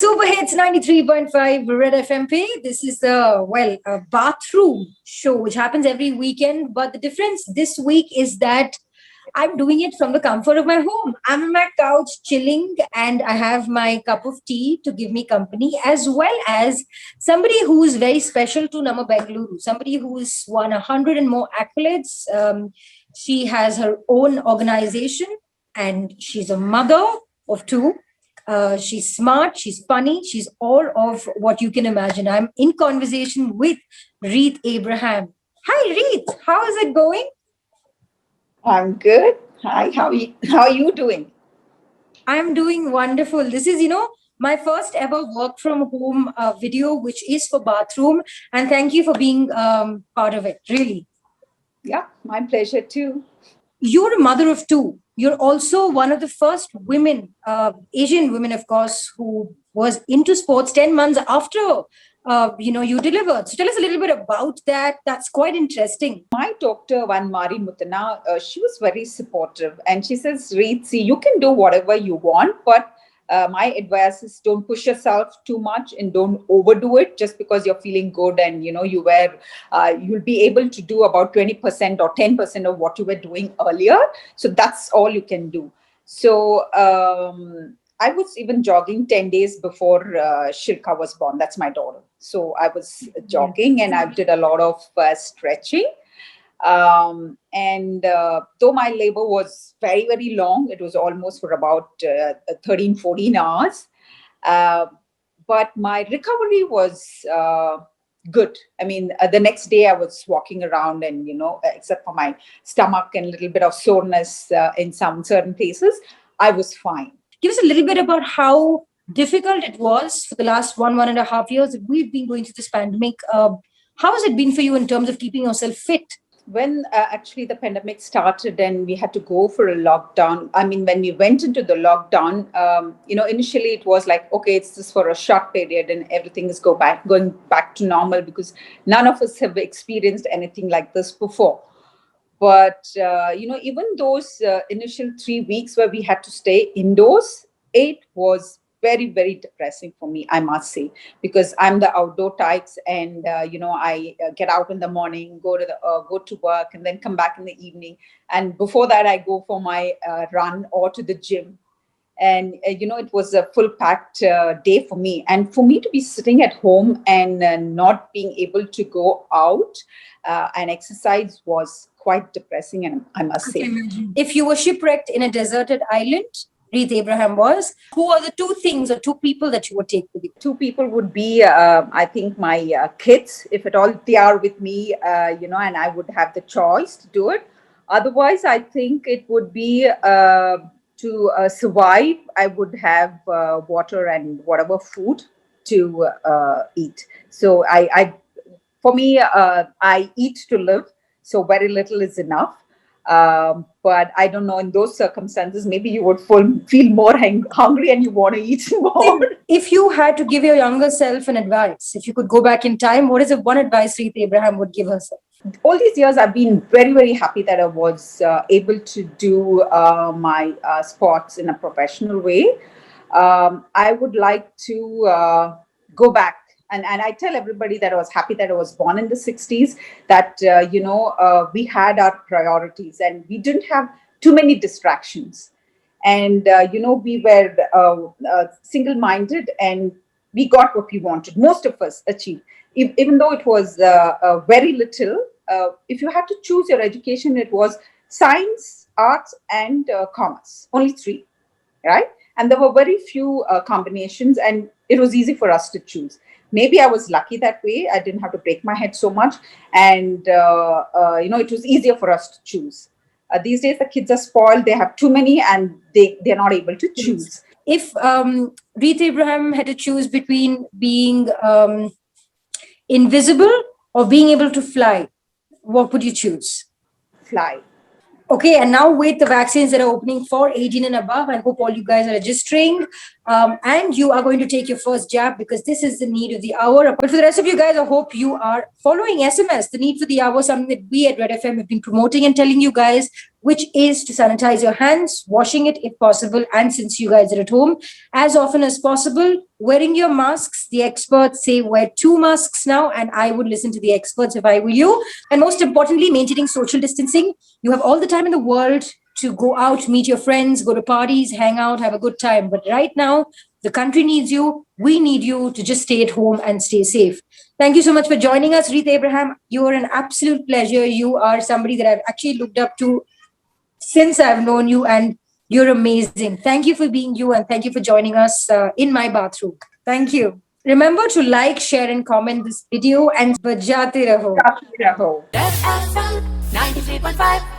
Superhits 93.5 Red FMP. This is a Baat-Room show which happens every weekend. But the difference this week is that I'm doing it from the comfort of my home. I'm on my couch chilling and I have my cup of tea to give me company, as well as somebody who is very special to Nama Bengaluru, somebody who's won 100 and more accolades. She has her own organization and she's a mother of two. She's smart, she's funny, she's all of what you can imagine. I'm in conversation with Reeth Abraham. Hi, Reeth. How is it going? I'm good. Hi, how are you doing? I'm doing wonderful. This is, my first ever work from home video, which is for Baat-Room. And thank you for being part of it, really. Yeah, my pleasure too. You're a mother of two. You're also one of the first women, Asian women, of course, who was into sports 10 months after, you delivered. So tell us a little bit about that. That's quite interesting. My doctor, one Mari Mutana, she was very supportive and she says, Reeth, see, you can do whatever you want, but my advice is don't push yourself too much and don't overdo it just because you're feeling good and you'll be able to do about 20% or 10% of what you were doing earlier. So that's all you can do. So I was even jogging 10 days before Shilka was born. That's my daughter. So I was jogging and I did a lot of stretching. And though my labor was very, very long, it was almost for about 13, 14 hours. Uh, but my recovery was good. I mean, the next day I was walking around and, except for my stomach and a little bit of soreness in some certain places, I was fine. Give us a little bit about how difficult it was for the last 1.5 years that we've been going through this pandemic. How has it been for you in terms of keeping yourself fit? When actually the pandemic started and we had to go for a lockdown, I mean, when we went into the lockdown, initially it was like, okay, it's just for a short period and everything is going back to normal because none of us have experienced anything like this before. But, even those initial 3 weeks where we had to stay indoors, it was very, very depressing for me, I must say, because I'm the outdoor types and, I get out in the morning, go to work and then come back in the evening. And before that, I go for my run or to the gym. And it was a full packed day for me, and for me to be sitting at home and not being able to go out and exercise was quite depressing, and I must say. If you were shipwrecked in a deserted island, Reeth Abraham was, who are the two things or two people that you would take with you? Two people would be, I think, my kids, if at all they are with me, and I would have the choice to do it. Otherwise, I think it would be to survive, I would have water and whatever food to eat. So for me, I eat to live. So very little is enough. But I don't know, in those circumstances, maybe you would feel more hungry and you want to eat more. If you had to give your younger self an advice, if you could go back in time, what is the one advice Reeth Abraham would give herself? All these years, I've been very, very happy that I was able to do my sports in a professional way. I would like to go back. And I tell everybody that I was happy that I was born in the 60s, that, we had our priorities and we didn't have too many distractions. And, we were single-minded and we got what we wanted. Most of us achieved. Even though it was very little, if you had to choose your education, it was science, arts, and commerce. Only three, right? And there were very few combinations, and it was easy for us to choose. Maybe I was lucky that way. I didn't have to break my head so much, and it was easier for us to choose. These days, the kids are spoiled; they have too many, and they're not able to choose. If Reeth Abraham had to choose between being invisible or being able to fly, what would you choose? Fly. Okay, and now with the vaccines that are opening for 18 and above, I hope all you guys are registering. and you are going to take your first jab because this is the need of the hour. But for the rest of you guys, I hope you are following SMS, the need for the hour, something that we at Red FM have been promoting and telling you guys, which is to sanitize your hands, washing it if possible, and since you guys are at home, as often as possible, wearing your masks. The experts say wear 2 masks now, and I would listen to the experts if I were you. And most importantly, maintaining social distancing. You have all the time in the world to go out, meet your friends, go to parties, hang out, have a good time. But right now, the country needs you. We need you to just stay at home and stay safe. Thank you so much for joining us, Reeth Abraham. You're an absolute pleasure. You are somebody that I've actually looked up to since I've known you, and you're amazing. Thank you for being you, and thank you for joining us in my bathroom. Thank you. Remember to like, share, and comment this video, and bajate raho. Raho. Red FM 93.5